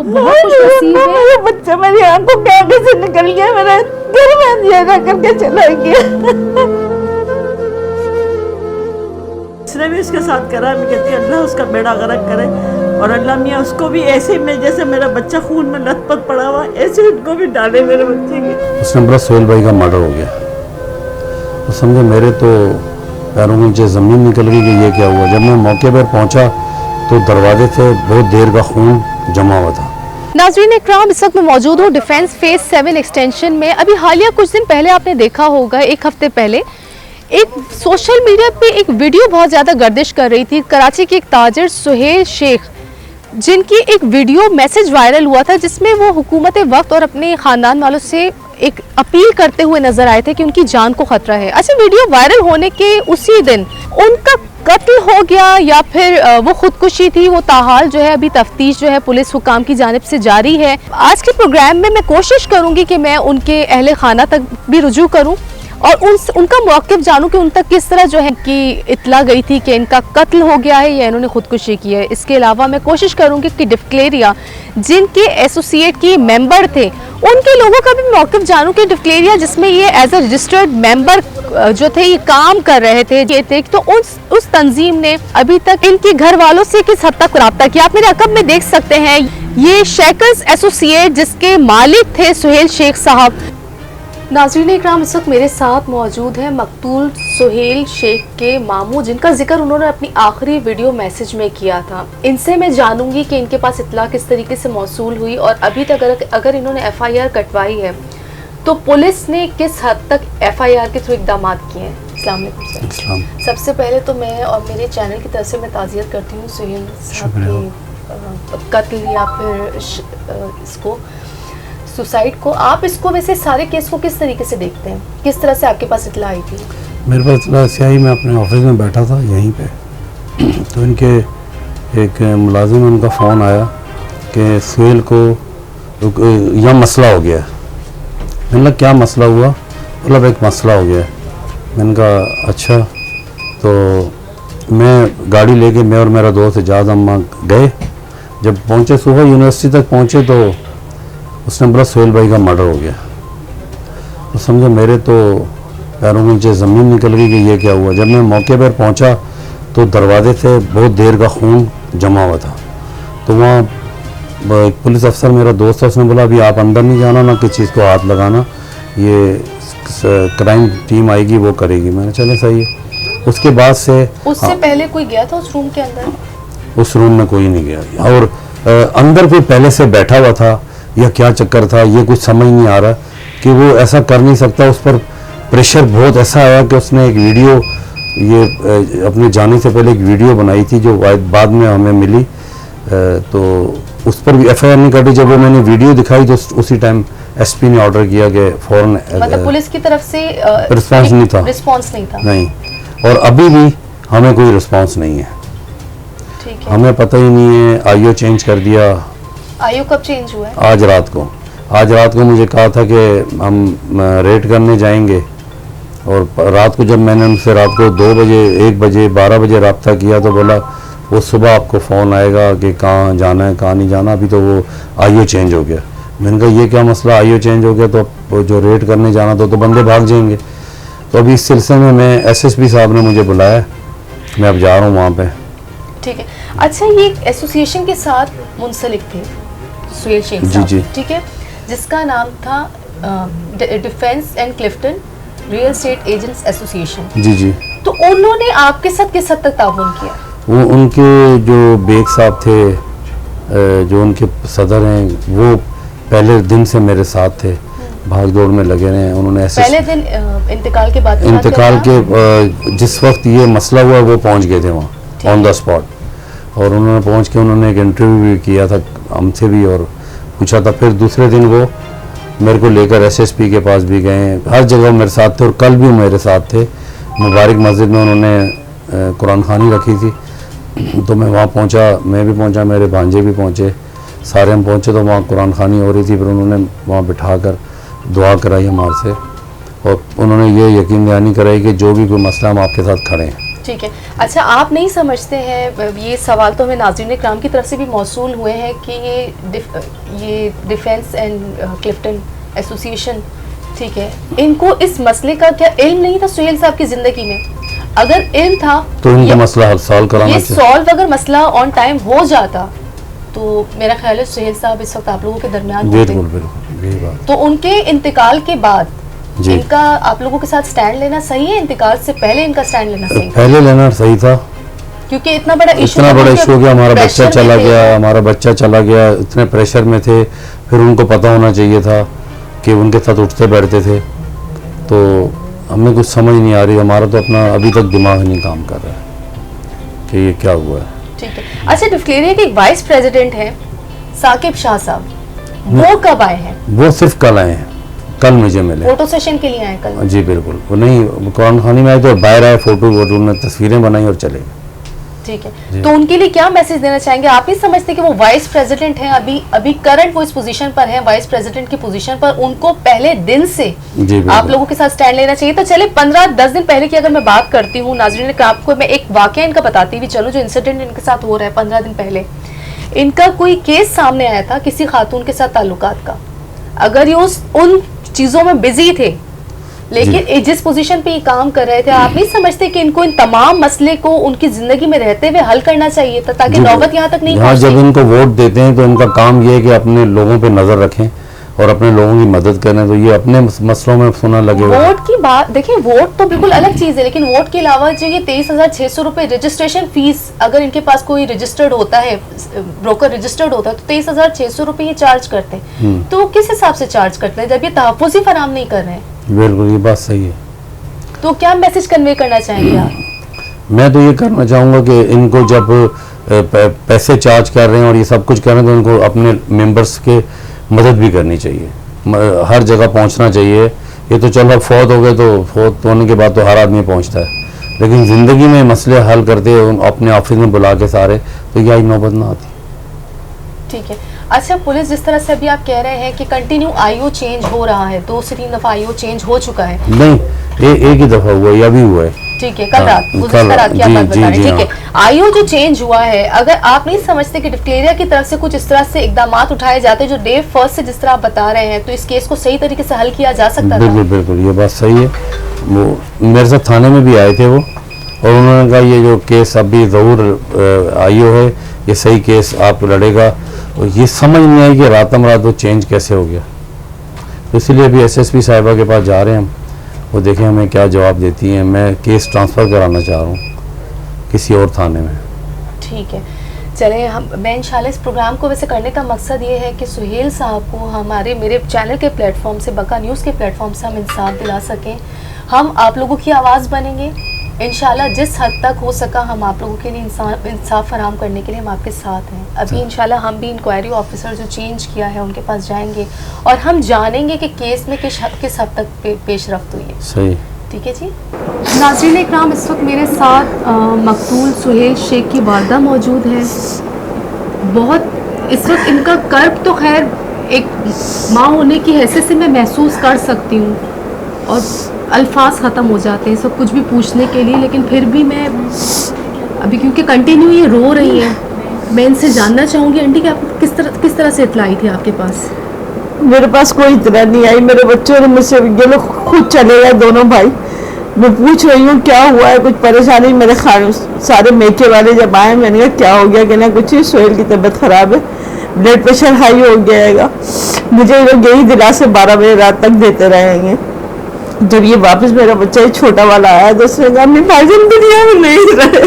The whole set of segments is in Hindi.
बहुत खुश नसीब है। मेरा बच्चा मेरी आंखों के आगे से निकल गया, मेरा घर में अंधेरा करके चला गया। इसने भी उसके साथ करा, मैं कहती हूँ अल्लाह उसका बेड़ा गर्क करे और अल्लाह मियाँ उसको भी ऐसे में जैसे मेरा बच्चा खून में लथपथ पड़ा हुआ ऐसे उनको भी डाले मेरे बच्चे की। उसने बोला सोहेल भाई का मर्डर हो गया, तो समझे मेरे तो पैरों के नीचे ज़मीन निकल गई कि ये क्या हुआ। जब मैं मौके पर पहुंचा तो दरवाजे से बहुत देर का खून जमा हुआ था। नाज़रीन इकराम, इस वक्त मैं मौजूद हूँ डिफेंस फेज 7 एक्सटेंशन में। अभी हालिया कुछ दिन पहले आपने देखा होगा, एक हफ्ते पहले एक सोशल मीडिया पे एक वीडियो बहुत ज़्यादा गर्दिश कर रही थी। कराची के एक ताजिर सुहेल शेख, जिनकी एक वीडियो मैसेज वायरल हुआ था जिसमें वो हुकूमत वक्त और अपने ख़ानदान वालों से एक अपील करते हुए नजर आए थे कि उनकी जान को खतरा है। अच्छा, वीडियो वायरल होने के उसी दिन उनका कत्ल हो गया या फिर वो खुदकुशी थी, वो ताहाल जो है अभी तफ्तीश जो है पुलिस हुकाम की जानिब से जारी है। आज के प्रोग्राम में मैं कोशिश करूंगी कि मैं उनके अहले खाना तक भी रुजू करूं और उनका मौक़िफ़ जानूं कि उन तक किस तरह जो है कि इत्ला गई थी कि इनका कत्ल हो गया है या इन्होंने खुदकुशी की है। इसके अलावा मैं कोशिश करूंगी कि डिफक्लेरिया जिनके एसोसिएट की मेंबर थे उनके लोगों का भी मौक़िफ़ जानूं कि डिफक्लेरिया जिसमें ये एज अ रजिस्टर्ड मेंबर जो थे ये काम कर रहे थे, ये थे तो उस तंजीम ने अभी तक इनके घर वालों से किस हद तक रब्ता किया। आप मेरे अकब में देख सकते हैं, ये शेकर्स एसोसिएट जिसके मालिक थे सुहेल शेख साहब। नाज़रीन इकराम, इस वक्त मेरे साथ मौजूद है मकतूल सुहेल शेख के मामू, जिनका जिक्र उन्होंने अपनी आखिरी वीडियो मैसेज में किया था। इनसे मैं जानूंगी कि इनके पास इत्तला किस तरीके से मौसूल हुई और अभी तक अगर इन्होंने FIR कटवाई है तो पुलिस ने किस हद तक FIR के थ्रू इकदाम किए हैं। अस्सलाम वालेकुम सर। सबसे पहले तो मैं और मेरे चैनल की तरफ से मैं ताज़ियत करती हूँ सुहेल साहब के कत्ल या फिर इसको सुसाइड को। आप इसको वैसे सारे केस को किस तरीके से देखते हैं, किस तरह से आपके पास इत्तला आई थी? मेरे पास इत्तला से आई, मैं अपने ऑफिस में बैठा था यहीं पे, तो इनके एक मुलाजिम उनका फ़ोन आया कि सुहेल को यह मसला हो गया। मैंने कहा क्या मसला हुआ? मतलब एक मसला हो गया। मैंने कहा अच्छा। तो मैं गाड़ी लेके मैं और मेरा दोस्त एजाज अम्मा गए। जब पहुँचे सुबह यूनिवर्सिटी तक पहुँचे तो उसने बोला सोहेल भाई का मर्डर हो गया। तो समझे मेरे तो पैरों के नीचे ज़मीन निकल गई कि ये क्या हुआ। जब मैं मौके पर पहुंचा तो दरवाजे से बहुत देर का खून जमा हुआ था। तो वहाँ एक पुलिस अफसर मेरा दोस्त था, उसने बोला अभी आप अंदर नहीं जाना, ना किसी चीज़ को हाथ लगाना, ये क्राइम टीम आएगी वो करेगी। मैंने चले सही है। उसके बाद से उससे पहले कोई गया था उस रूम के अंदर? उस रूम में कोई नहीं गया और अंदर कोई पहले से बैठा हुआ था या क्या चक्कर था ये कुछ समझ नहीं आ रहा कि वो ऐसा कर नहीं सकता। उस पर प्रेशर बहुत ऐसा आया कि उसने एक वीडियो, ये अपने जाने से पहले एक वीडियो बनाई थी जो बाद में हमें मिली, तो उस पर भी FIR नहीं कटी। जब वो मैंने वीडियो दिखाई तो उसी टाइम SP ने ऑर्डर किया कि फौरन, मतलब पुलिस की तरफ से रिस्पांस नहीं था। नहीं, और अभी भी हमें कोई रिस्पांस नहीं है। ठीक है। हमें पता ही नहीं है। IO चेंज कर दिया। IO कब चेंज हुआ है? आज रात को मुझे कहा था कि हम रेड करने जाएंगे, और रात को जब मैंने उनसे रात को 2 बजे 1 बजे 12 बजे रब्ता किया तो बोला वो सुबह आपको फ़ोन आएगा कि कहाँ जाना है कहाँ नहीं जाना। अभी तो वो IO चेंज हो गया। मैंने कहा ये क्या मसला, IO चेंज हो गया तो जो रेड करने जाना तो बंदे भाग जाएंगे। तो अभी इस सिलसिले में मैं SSP साहब ने मुझे बुलाया, मैं अब जा रहा हूँ वहाँ पे। ठीक है। अच्छा, ये एसोसिएशन के साथ मुंसलिक थे सुहेल शेख साहब, जी। ठीक है, जिसका नाम था Defence and Clifton real estate agents association. जी। तो उन्होंने आपके साथ किस हद तक ताउन किया? वो उनके जो बेग साहब थे, जो उनके सदर हैं, वो पहले दिन से मेरे साथ थे, भाग दौड़ में लगे रहे। उन्होंने ऐसे पहले दिन इंतकाल के बाद जिस वक्त ये मसला हुआ वो पहुंच गए थे वहाँ ऑन द स्पॉट, और उन्होंने पहुंच के उन्होंने एक इंटरव्यू भी किया था हमसे भी और पूछा था। फिर दूसरे दिन वो मेरे को लेकर SSP के पास भी गए, हर जगह मेरे साथ थे, और कल भी मेरे साथ थे। मुबारक मस्जिद में उन्होंने कुरान खानी रखी थी, तो मैं वहाँ पहुँचा, मैं भी पहुँचा, मेरे भांजे भी पहुँचे, सारे हम पहुँचे। तो वहाँ कुरान खानी हो रही थी, फिर उन्होंने वहाँ बिठा कर दुआ कराई हमारे से, और उन्होंने ये यकीन दहानी कराई कि जो भी कोई मसला हम आपके साथ खड़े हैं। ठीक है। अच्छा, आप नहीं समझते हैं, ये सवाल तो हमें नाज़रीन इकराम की तरफ से भी मौसूल हुए हैं कि ये डिफेंस एंड क्लिफ्टन एसोसिएशन, ठीक है, इनको इस मसले का क्या इल्म नहीं था सुहेल साहब की ज़िंदगी में? अगर इल्म था तो इनका मसला सॉल्व कराना ये चाहिए। सॉल्व अगर मसला ऑन टाइम हो जाता तो मेरा ख्याल है सुहेल साहब इस वक्त आप लोगों के दरमियान होते। बिल्कुल बिल्कुल यही बात। तो उनके इंतकाल के बाद जी। इनका आप लोगों के साथ स्टैंड लेना सही है? इंतकाल से पहले इनका स्टैंड लेना सही था? पहले लेना सही था, क्योंकि इतना बड़ा इशू हो गया, हमारा बच्चा चला गया, हमारा बच्चा चला गया, इतने प्रेशर में थे। फिर उनको पता होना चाहिए था कि उनके साथ उठते बैठते थे। तो हमें कुछ समझ नहीं आ रही, हमारा तो अपना अभी तक दिमाग नहीं काम कर रहा है कि ये क्या हुआ है। ठीक है। अच्छा, डिफलेरिया के एक वाइस प्रेसिडेंट हैं साकिब शाह साहब, वो कब आए हैं? वो सिर्फ कल आए हैं, कल मुझे मिले। फोटो सेशन के लिए आए कल? जी बिल्कुल, वो नहीं कुरान खानी में आए तो बाहर आए, फोटो उन्होंने तस्वीरें बनाई और चले गए। ठीक है, तो उनके लिए क्या मैसेज देना चाहेंगे? आप ही समझते कि वो वाइस प्रेसिडेंट हैं, अभी करंट वो इस पोजीशन पर हैं, वाइस प्रेसिडेंट की पोजीशन पर, उनको पहले दिन से आप लोगों के साथ स्टैंड लेना चाहिए था। चले 15-10 दिन पहले की अगर मैं बात करती हूँ नाज़रीन, आपको मैं एक वाकया इनका बताती हुई चलो, जो इंसिडेंट इनके साथ हो रहा है 15 दिन पहले। इनका कोई केस सामने आया था किसी खातून के साथ ताल्लुकात का। अगर ये उन चीजों में बिजी थे, लेकिन जिस पोजीशन पे ये काम कर रहे थे, आप नहीं समझते कि इनको इन तमाम मसले को उनकी जिंदगी में रहते हुए हल करना चाहिए था, ताकि नौबत यहाँ तक नहीं पहुंचे? जब इनको वोट देते हैं तो इनका काम ये है कि अपने लोगों पे नजर रखें और अपने लोगों की मदद करें, तो ये अपने मसलों में सुना लगे हुए। वोट की बात देखिए, वोट तो बिल्कुल अलग चीज है, लेकिन वोट के अलावा जो ये 23,600 रुपए रजिस्ट्रेशन फीस, अगर इनके पास कोई रजिस्टर्ड होता है, ब्रोकर रजिस्टर्ड होता है, तो 23,600 रुपए ये चार्ज करते हैं। तो किस हिसाब से चार्ज करते हैं जब ये तहफ़्फ़ुज़ ही फराहम नहीं कर रहे हैं? बिल्कुल, ये बात सही है। तो क्या मैसेज कन्वे करना चाहेंगे आप? मैं तो ये करना चाहूँगा कि इनको जब पैसे चार्ज कर रहे हैं और ये सब कुछ कर रहे हैं, तो इनको अपने मेंबर्स के मदद भी करनी चाहिए, हर जगह पहुंचना चाहिए। ये तो चलो फौत हो गए, तो फौत होने के बाद तो हर आदमी पहुंचता है, लेकिन ज़िंदगी में मसले हल करते अपने ऑफिस में बुला के सारे, तो यही नौबत ना आती। ठीक है। अच्छा, पुलिस जिस तरह से अभी आप कह रहे हैं कि कंटिन्यू आईओ चेंज हो रहा है, 2 से 3 दफा आईओ चेंज हो चुका है? नहीं, एक ही दफा हुआ है, अभी हुआ है। ठीक है, कल रात गुज़श्ता रात की आप बात बता रहे हैं। ठीक है, आईओ जो चेंज हुआ है, अगर आप नहीं समझते कि डिफलेरिया की तरफ से कुछ इस तरह से इकदाम उठाए जाते हैं जो डे फर्स्ट से जिस तरह आप बता रहे हैं, तो इस केस को सही तरीके से हल किया जा सकता था? बिल्कुल बिल्कुल, ये बात सही है। वो मेरे साथ थाने में भी आए थे वो, और उन्होंने कहा ये जो केस अभी ज़रूर आईओ है, ये सही केस आप लड़ेगा। और ये समझ नहीं आई कि रातम रात वो चेंज कैसे हो गया। तो इसलिए अभी एसएसपी साहिबा के पास जा रहे हैं हम, वो देखें हमें क्या जवाब देती हैं। मैं केस ट्रांसफ़र कराना चाह रहा हूँ किसी और थाने में। ठीक है, चलें, मैं इंशाल्लाह इस प्रोग्राम को वैसे करने का मकसद ये है कि सुहेल साहब को मेरे चैनल के प्लेटफॉर्म से, बका न्यूज़ के प्लेटफॉर्म से हम इंसाफ दिला सकें। हम आप लोगों की आवाज़ बनेंगे इंशाल्लाह, जिस हद तक हो सका हम आप लोगों के लिए इंसाफ फराहम करने के लिए हम आपके साथ हैं। अभी इंशाल्लाह हम भी इंक्वायरी ऑफिसर जो चेंज किया है उनके पास जाएंगे और हम जानेंगे कि केस में किस हद तक पेशरफ्त हुई है। सही, ठीक है जी। नाज़रीन इकराम, इस वक्त मेरे साथ मकतूल सुहेल शेख की वालदा मौजूद है। बहुत इस वक्त इनका कर्ब तो खैर एक माँ होने की हैसियत से मैं महसूस कर सकती हूँ, और अल्फाज ख़त्म हो जाते हैं सब कुछ भी पूछने के लिए, लेकिन फिर भी मैं अभी क्योंकि कंटिन्यू ये रो रही है, मैं इनसे जानना चाहूँगी आंटी कि आप किस तरह से इत्तला आई थी आपके पास? मेरे पास कोई इतना नहीं आई, मेरे बच्चों ने मुझसे, ये लोग खुद चले गए दोनों भाई। मैं पूछ रही हूँ क्या हुआ है, कुछ परेशानी? मेरे सारे मेके वाले जब आए, मैंने कहा क्या हो गया? कहना कुछ ही, सोहेल की तबीयत ख़राब है, ब्लड प्रेशर हाई हो गया। मुझे लोग यही दिलासे 12 बजे रात तक देते रहेंगे। जब ये वापस मेरा बच्चा ही छोटा वाला आया तो उसने कहा मैं भाईजान दुनिया में नहीं रहे।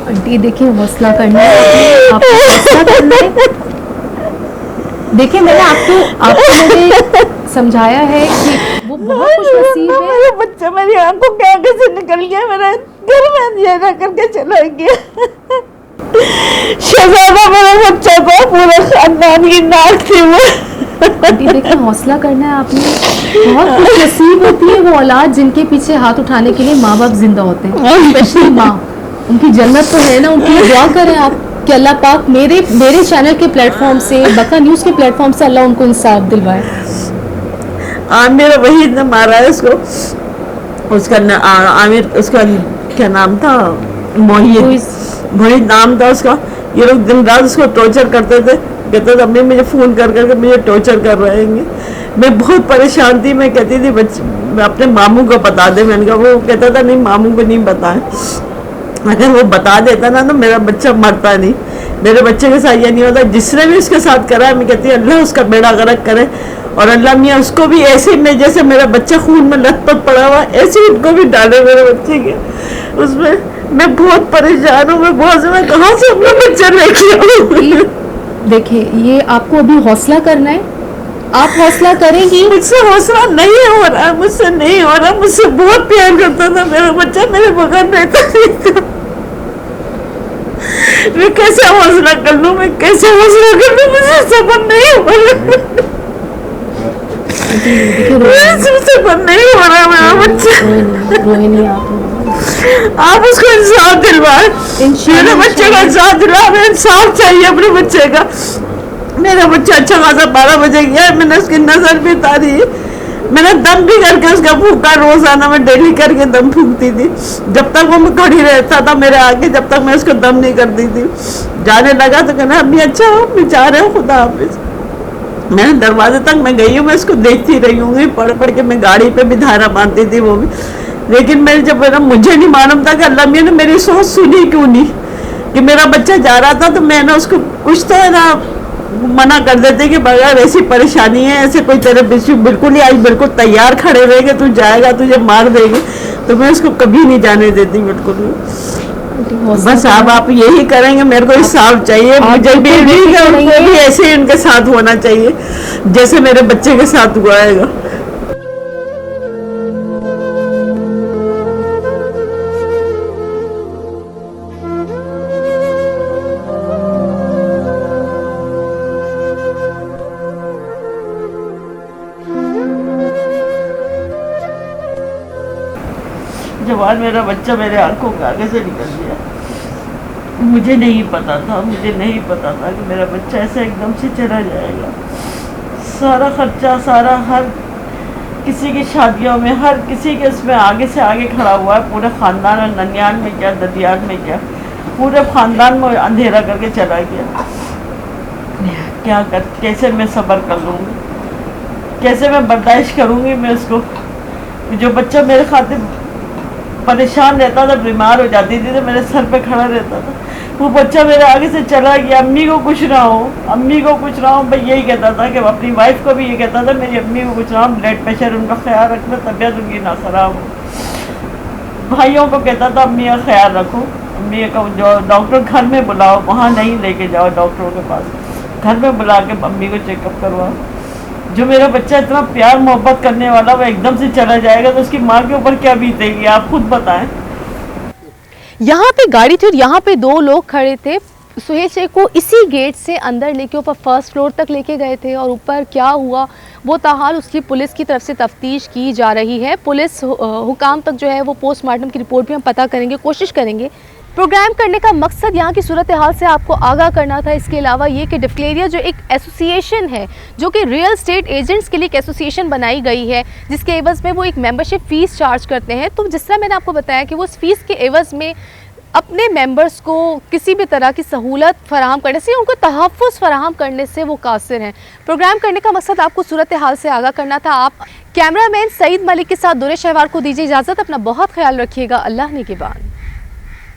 आंटी देखिए, हौसला करना है, आपको हौसला करना है। देखिए, मैंने आपको मैंने समझाया है कि वो बहुत खुशनसीब है। मेरा बच्चा मेरी आंखों के आगे से निकल गया, मेरा घर में अंधेरा करके चला गया। शहजादा मेरा बच्चा था, पूरा खानदान की नाक थी वो। आंटी देखिए, हौसला करना है आपने। बहुत खुशनसीब होती है वो औलाद जिनके पीछे हाथ उठाने के लिए माँ बाप जिंदा होते हैं, स्पेशली माँ। उनकी जन्नत तो है ना, उनके लिए दुआ करें आप कि अल्लाह पाक मेरे चैनल के प्लेटफॉर्म से, बका न्यूज़ के प्लेटफॉर्म से अल्लाह उनको इंसाफ दिलवाए। मेरा वहीद ने मारा है उसको, उसका आमिर, उसका क्या नाम था, मोहित नाम था उसका। ये लोग दिन रात उसको टॉर्चर करते थे, कहते थे अम्मी मुझे फ़ोन कर करके मुझे टॉर्चर कर रहे हैं। मैं बहुत परेशान थी, मैं कहती थी बच्चे मैं अपने मामू को बता दे। मैंने कहा, वो कहता था नहीं मामू को नहीं बताएं, अगर वो बता देता ना तो मेरा बच्चा मरता नहीं। मेरे बच्चे के साथ ये नहीं होता, जिसने भी उसके साथ करा है मैं कहती हूँ अल्लाह उसका बेड़ा गर्क करे, और अल्लाह मियाँ उसको भी ऐसे में जैसे मेरा बच्चा खून में लथपथ पड़ा हुआ ऐसे उनको भी डाले मेरे बच्चे के उसमें। मैं बहुत परेशान हूँ, मैं कहाँ से अपना बच्चा लेके आऊँ। देखिए, ये आपको अभी हौसला करना है, आप हौसला करेंगी। मुझसे हौसला नहीं हो रहा, मुझसे नहीं हो रहा। मुझसे बहुत प्यार करता था मेरा बच्चा, मेरे बगैर रहता नहीं था। मैं कैसे हौसला कर लूं, मैं कैसे हौसला कर लूं, मुझे सबर नहीं हो रहा, सबर नहीं हो रहा मेरा बच्चा। रोहिणी आप उसको इंसाफ दिलवाए, मेरे बच्चे का इंसाफ दिलवा, हमें इंसाफ चाहिए अपने बच्चे का। मेरा बच्चा अच्छा खासा 12 बजे गया, मैंने उसकी नजर भी उतारी, मैंने दम भी करके उसका फूका, रोजाना मैं डेली करके दम फूकती थी। जब तक वो खड़ी रहता था मेरे आगे, जब तक मैं उसको दम नहीं करती थी। जाने लगा तो कहना अभी अच्छा हो, मैं जा रहा हूँ, खुदा हाफिज। मैंने दरवाजे तक मैं गई हूँ, मैं उसको देखती रही हूँ, पढ़ पढ़ के मैं गाड़ी पे भी धारा बांधती थी वो भी। लेकिन मैं जब मुझे नहीं मालूम था कि अल्लाह मियां ने मेरी सोच सुनी क्यों नहीं, कि मेरा बच्चा जा रहा था तो मैं ना उसको कुछ तो है ना मना कर देते कि बगैर ऐसी परेशानी है, ऐसे कोई तेरे बिल्कुल ही आज बिल्कुल तैयार खड़े रहेंगे, तू जाएगा तुझे मार देंगे, तो मैं उसको कभी नहीं जाने देती बिल्कुल भी। बस आप यही करेंगे, मेरे को इंसाफ चाहिए, मुझे भी उनको भी ऐसे ही उनके साथ होना चाहिए जैसे मेरे बच्चे के साथ हुआ है। जब आज मेरा बच्चा मेरे आंखों के आगे से निकल गया, मुझे नहीं पता था कि मेरा बच्चा ऐसे एकदम से चला जाएगा। सारा खर्चा, सारा हर किसी की शादियों में, हर किसी के इसमें आगे से आगे खड़ा हुआ है, पूरे ख़ानदान और ननियान में क्या, ददियान में क्या, पूरे ख़ानदान में अंधेरा करके चला गया। क्या कर, कैसे मैं सब्र कर लूँगी, कैसे मैं बर्दाश्त करूँगी मैं उसको। जो बच्चा मेरे खातिर परेशान रहता था, बीमार हो जाती थी तो मेरे सर पे खड़ा रहता था, वो बच्चा मेरे आगे से चला गया। अम्मी को कुछ ना हो, भाई यही कहता था कि अपनी वाइफ को भी ये कहता था मेरी अम्मी को कुछ ना हो, ब्लड प्रेशर उनका ख्याल रखना, तबीयत उनकी ना खराब हो। भाइयों को कहता था अम्मी का ख्याल रखो, अम्मी का जो डॉक्टर घर में बुलाओ, वहाँ नहीं लेके जाओ डॉक्टरों के पास, घर में बुला के अम्मी को चेकअप करवाओ। जो मेरा बच्चा इतना प्यार मोहब्बत करने वाला वो एकदम से चला जाएगा तो उसकी माँ के ऊपर क्या बीतेगी, आप खुद बताएं। यहाँ पे गाड़ी थी और यहाँ पे 2 लोग खड़े थे। सुहेल शेख को इसी गेट से अंदर लेके ऊपर फर्स्ट फ्लोर तक लेके गए थे, और ऊपर क्या हुआ वो ताहाल उसकी पुलिस की तरफ से तफ्तीश की जा रही है। पुलिस हुकाम तक जो है वो पोस्टमार्टम की रिपोर्ट भी हम पता करेंगे, कोशिश करेंगे। प्रोग्राम करने का मकसद यहाँ की सूरत हाल से आपको आगाह करना था। इसके अलावा ये कि डिफ्लेरिया जो एक एसोसिएशन है, जो कि रियल स्टेट एजेंट्स के लिए एक एसोसिएशन बनाई गई है, जिसके एवज़ में वो एक मेंबरशिप फ़ीस चार्ज करते हैं। तो जिस तरह मैंने आपको बताया कि वो उस फीस के एवज़ में अपने मेंबर्स को किसी भी तरह की सहूलत फराहम करने से, उनको तहफ़्फ़ुज़ फराहम करने से वो कासिर हैं। प्रोग्राम करने का मकसद आपको सूरत हाल से आगाह करना था। आप कैमरामैन सईद मलिक के साथ दुरे शहवार को दीजिए इजाज़त। अपना बहुत ख्याल रखिएगा। अल्लाह निगहबान।